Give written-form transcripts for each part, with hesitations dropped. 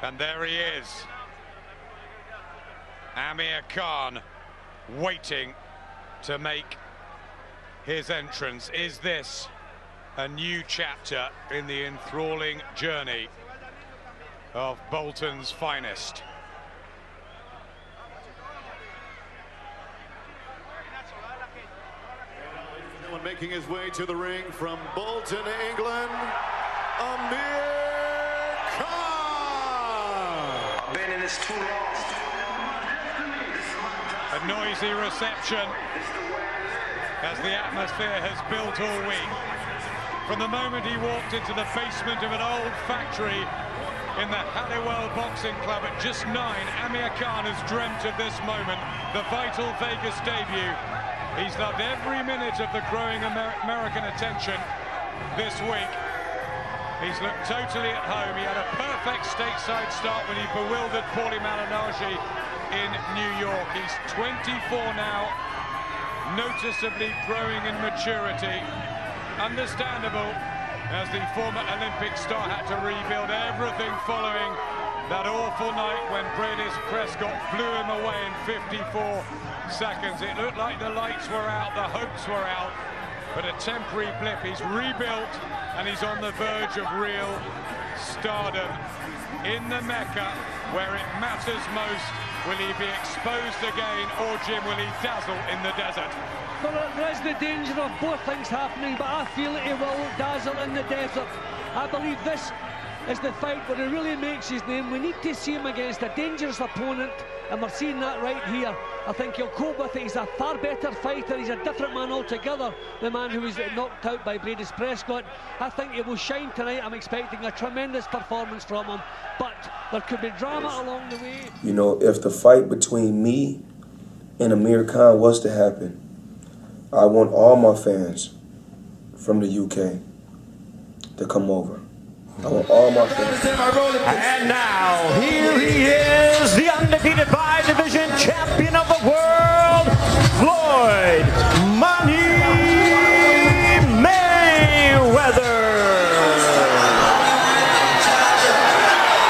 And there he is, Amir Khan, waiting to make his entrance. Is this a new chapter in the enthralling journey of Bolton's finest? Making his way to the ring from Bolton, England, Amir Khan. Been in this too long. A noisy reception as the atmosphere has built all week. From the moment he walked into the basement of an old factory in the Halliwell Boxing Club at just 9, Amir Khan has dreamt of this moment, the vital Vegas debut. He's loved every minute of the growing American attention this week. He's looked totally at home. He had a perfect stateside start when he bewildered Paulie Malignaggi in New York. He's 24 now, noticeably growing in maturity. Understandable, as the former Olympic star had to rebuild everything following that awful night when Brady's Prescott blew him away in 54 seconds. It looked like the lights were out, the hopes were out, but a temporary blip. He's rebuilt and he's on the verge of real stardom. In the Mecca, where it matters most, will he be exposed again, or Jim, will he dazzle in the desert? Well, there is the danger of both things happening, but I feel that he will dazzle in the desert. I believe this is the fight where he really makes his name. We need to see him against a dangerous opponent, and we're seeing that right here. I think he'll cope with it. He's a far better fighter. He's a different man altogether, the man who was knocked out by Brady's Prescott. I think he will shine tonight. I'm expecting a tremendous performance from him, but there could be drama along the way. You know, if the fight between me and Amir Khan was to happen, I want all my fans from the UK to come over. I want all my fans. And now, here he is, the undefeated 5-division champion of the world, Floyd Money Mayweather.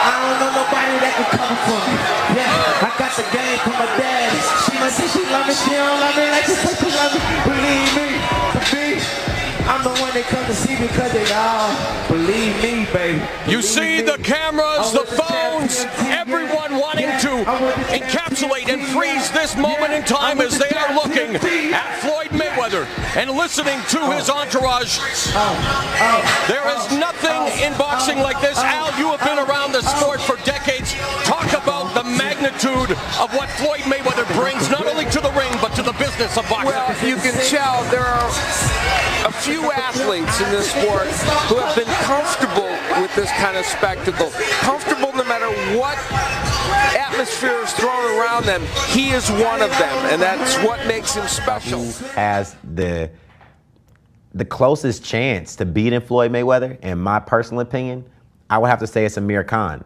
I don't know nobody that can cover for me. Yeah, I got the game from my dad. She might say she love me, she don't love me like she said she love me. Believe me, I'm the one they come to see because they all believe me, baby. You see the cameras, the phones, everyone wanting to encapsulate and freeze this moment in time as they are looking at Floyd Mayweather and listening to his entourage. There is nothing in boxing like this. Al, you have been around the sport for decades. Talk about the magnitude of what Floyd Mayweather brings, not only to the ring, but to the business of boxing. Well, you can tell there are a few athletes in this sport who have been comfortable with this kind of spectacle. Comfortable no matter what atmosphere is thrown around them. He is one of them, and that's what makes him special. Has the closest chance to beating Floyd Mayweather, in my personal opinion, I would have to say it's Amir Khan.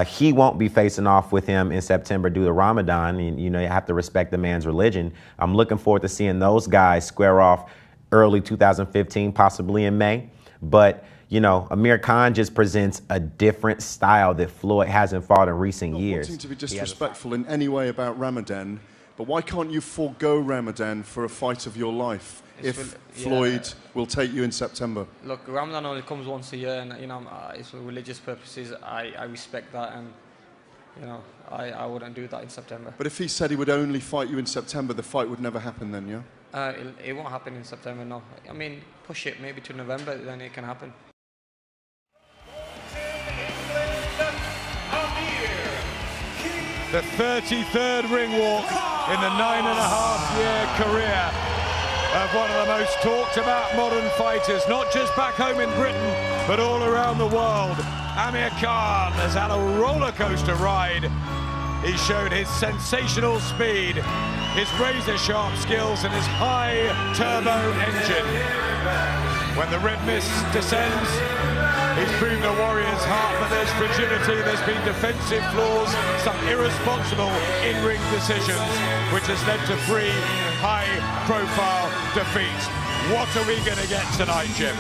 He won't be facing off with him in September due to Ramadan, and you know, you have to respect the man's religion. I'm looking forward to seeing those guys square off early 2015, possibly in May. But, you know, Amir Khan just presents a different style that Floyd hasn't fought in recent years. Not wanting to be disrespectful in any way about Ramadan, but why can't you forego Ramadan for a fight of your life if Floyd will take you in September? Look, Ramadan only comes once a year, and you know, it's for religious purposes. I respect that, and you know, I wouldn't do that in September. But if he said he would only fight you in September, the fight would never happen then, yeah? It won't happen in September, no. I mean, push it maybe to November, then it can happen. The 33rd ring walk in the 9.5-year career of one of the most talked about modern fighters, not just back home in Britain, but all around the world. Amir Khan has had a roller coaster ride. He showed his sensational speed, his razor-sharp skills, and his high turbo engine. When the red mist descends, he's proven a warrior's heart, but there's fragility, there's been defensive flaws, some irresponsible in-ring decisions, which has led to 3 high-profile defeats. What are we going to get tonight, Jim?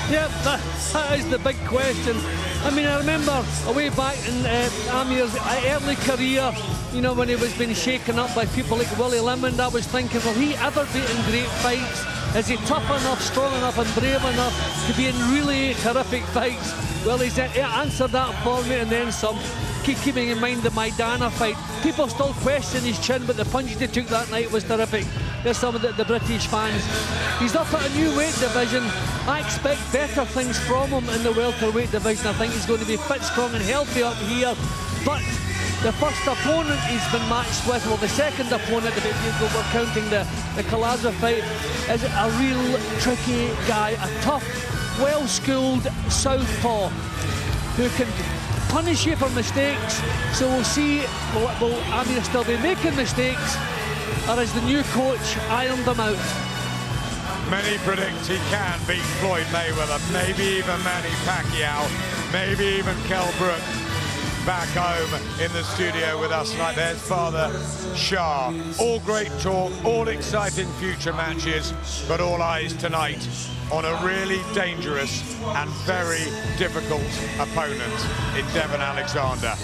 Yeah, that is the big question. I mean, I remember way back in Amir's early career, you know, when he was being shaken up by people like Willie Lemond, I was thinking, will he ever be in great fights? Is he tough enough, strong enough and brave enough to be in really terrific fights? Well, he's answered that for me and then some. Keeping in mind the Maidana fight, people still question his chin, but the punch he took that night was terrific. There's some of the British fans. He's up at a new weight division. I expect better things from him in the welterweight division. I think he's going to be fit, strong and healthy up here. But the first opponent he's been matched with, well, the second opponent, if we're counting the Kalaza fight, is a real tricky guy, a tough, well-schooled southpaw who can punish you for mistakes. So we'll see, will Amir still be making mistakes, or has the new coach ironed them out? Many predict he can beat Floyd Mayweather, maybe even Manny Pacquiao, maybe even Kell Brook. Back home in the studio with us tonight. There's Father Shah. All great talk, all exciting future matches, but all eyes tonight on a really dangerous and very difficult opponent in Devon Alexander.